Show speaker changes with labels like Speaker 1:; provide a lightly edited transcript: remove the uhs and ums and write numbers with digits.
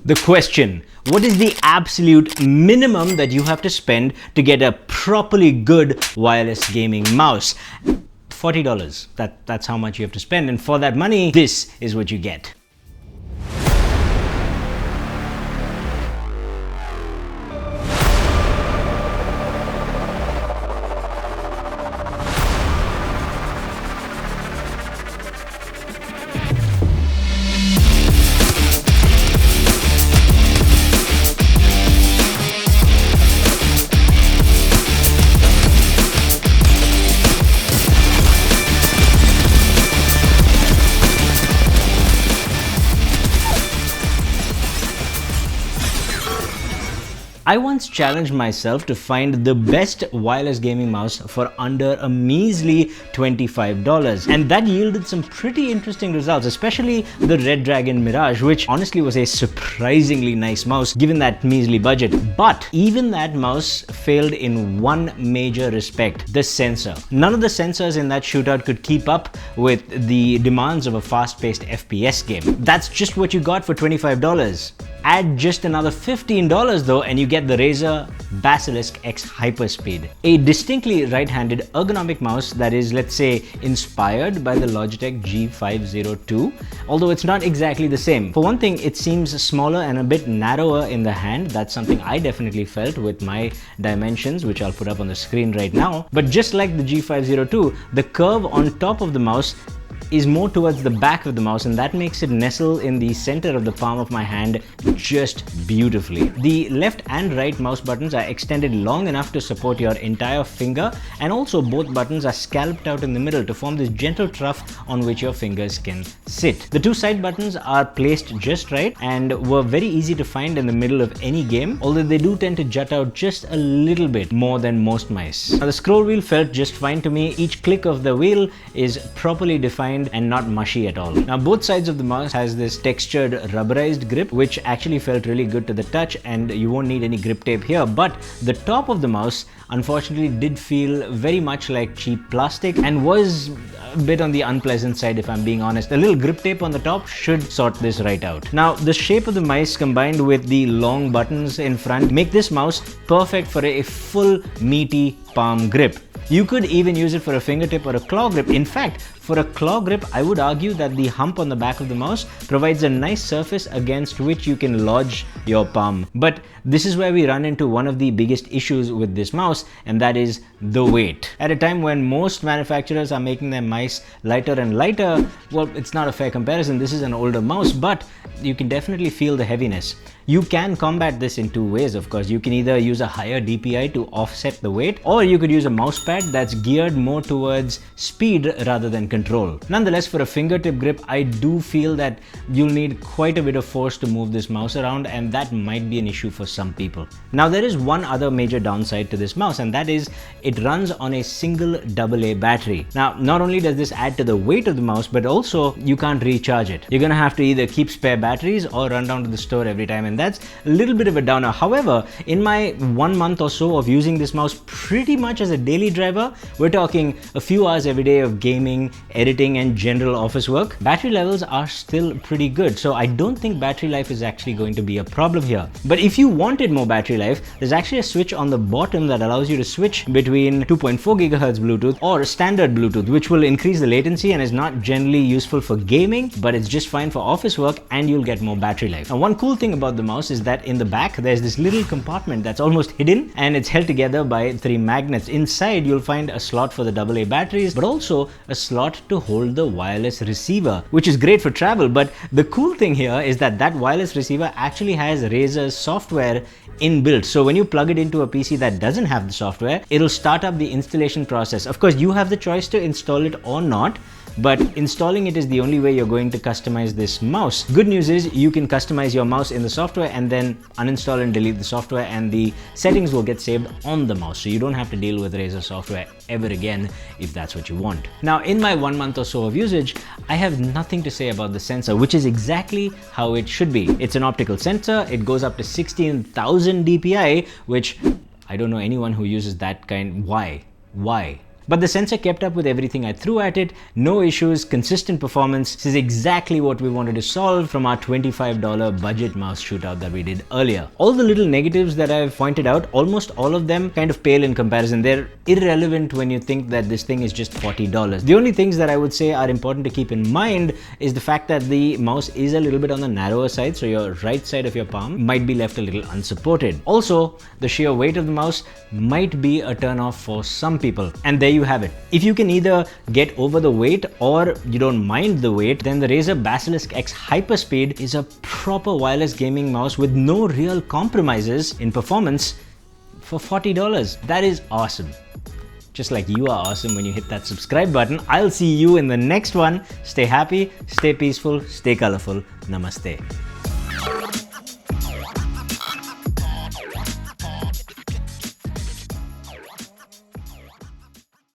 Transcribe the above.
Speaker 1: The question, what is the absolute minimum that you have to spend to get a properly good wireless gaming mouse? $40. That's how much you have to spend, and for that money, this is what you get. I once challenged myself to find the best wireless gaming mouse for under a measly $25, and that yielded some pretty interesting results, especially the Red Dragon Mirage, which honestly was a surprisingly nice mouse given that measly budget. But even that mouse failed in one major respect: the sensor. None of the sensors in that shootout could keep up with the demands of a fast-paced FPS game. That's just what you got for $25. Add just another $15 though, and you get the Razer Basilisk X Hyperspeed, a distinctly right-handed ergonomic mouse that is, let's say, inspired by the Logitech G502, although it's not exactly the same. For one thing, it seems smaller and a bit narrower in the hand. That's something I definitely felt with my dimensions, which I'll put up on the screen right now. But just like the G502, the curve on top of the mouse is more towards the back of the mouse, and that makes it nestle in the center of the palm of my hand just beautifully. The left and right mouse buttons are extended long enough to support your entire finger, and also both buttons are scalloped out in the middle to form this gentle trough on which your fingers can sit. The two side buttons are placed just right and were very easy to find in the middle of any game, although they do tend to jut out just a little bit more than most mice. Now, the scroll wheel felt just fine to me. Each click of the wheel is properly defined and not mushy at all. Now, both sides of the mouse has this textured rubberized grip, which actually felt really good to the touch, and you won't need any grip tape here. But the top of the mouse unfortunately did feel very much like cheap plastic and was a bit on the unpleasant side, if I'm being honest. A little grip tape on the top should sort this right out. Now, the shape of the mice combined with the long buttons in front make this mouse perfect for a full meaty palm grip. You could even use it for a fingertip or a claw grip. In fact, for a claw grip, I would argue that the hump on the back of the mouse provides a nice surface against which you can lodge your palm. But this is where we run into one of the biggest issues with this mouse, and that is the weight. At a time when most manufacturers are making their mice lighter and lighter, well, it's not a fair comparison. This is an older mouse, but you can definitely feel the heaviness. You can combat this in two ways, of course. You can either use a higher DPI to offset the weight, or you could use a mouse pad that's geared more towards speed rather than control. Nonetheless, for a fingertip grip, I do feel that you'll need quite a bit of force to move this mouse around, and that might be an issue for some people. Now, there is one other major downside to this mouse, and that is it runs on a single AA battery. Now, not only does this add to the weight of the mouse, but also you can't recharge it. You're gonna have to either keep spare batteries or run down to the store every time, and that's a little bit of a downer. However, in my 1 month or so of using this mouse pretty much as a daily driver, we're talking a few hours every day of gaming, editing, and general office work, battery levels are still pretty good. So I don't think battery life is actually going to be a problem here. But if you wanted more battery life, there's actually a switch on the bottom that allows you to switch between 2.4 GHz Bluetooth or standard Bluetooth, which will increase the latency and is not generally useful for gaming, but it's just fine for office work, and you'll get more battery life. Now, one cool thing about the mouse is that in the back there's this little compartment that's almost hidden, and it's held together by 3 magnets. Inside you'll find a slot for the AA batteries, but also a slot to hold the wireless receiver, which is great for travel. But the cool thing here is that that wireless receiver actually has Razer's software inbuilt. So when you plug it into a PC that doesn't have the software, it'll start up the installation process. Of course, you have the choice to install it or not, but installing it is the only way you're going to customize this mouse. Good news is you can customize your mouse in the software and then uninstall and delete the software, and the settings will get saved on the mouse, so you don't have to deal with Razer software ever again if that's what you want. Now, in my 1 month or so of usage, I have nothing to say about the sensor, which is exactly how it should be. It's an optical sensor. It goes up to 16,000 DPI, which I don't know anyone who uses that kind. Why? But the sensor kept up with everything I threw at it, no issues, consistent performance. This is exactly what we wanted to solve from our $25 budget mouse shootout that we did earlier. All the little negatives that I've pointed out, almost all of them kind of pale in comparison. They're irrelevant when you think that this thing is just $40. The only things that I would say are important to keep in mind is the fact that the mouse is a little bit on the narrower side, so your right side of your palm might be left a little unsupported. Also, the sheer weight of the mouse might be a turn-off for some people. And there you have it. If you can either get over the weight or you don't mind the weight, then the Razer Basilisk X Hyperspeed is a proper wireless gaming mouse with no real compromises in performance for $40. That is awesome. Just like you are awesome when you hit that subscribe button. I'll see you in the next one. Stay happy, stay peaceful, stay colorful. Namaste.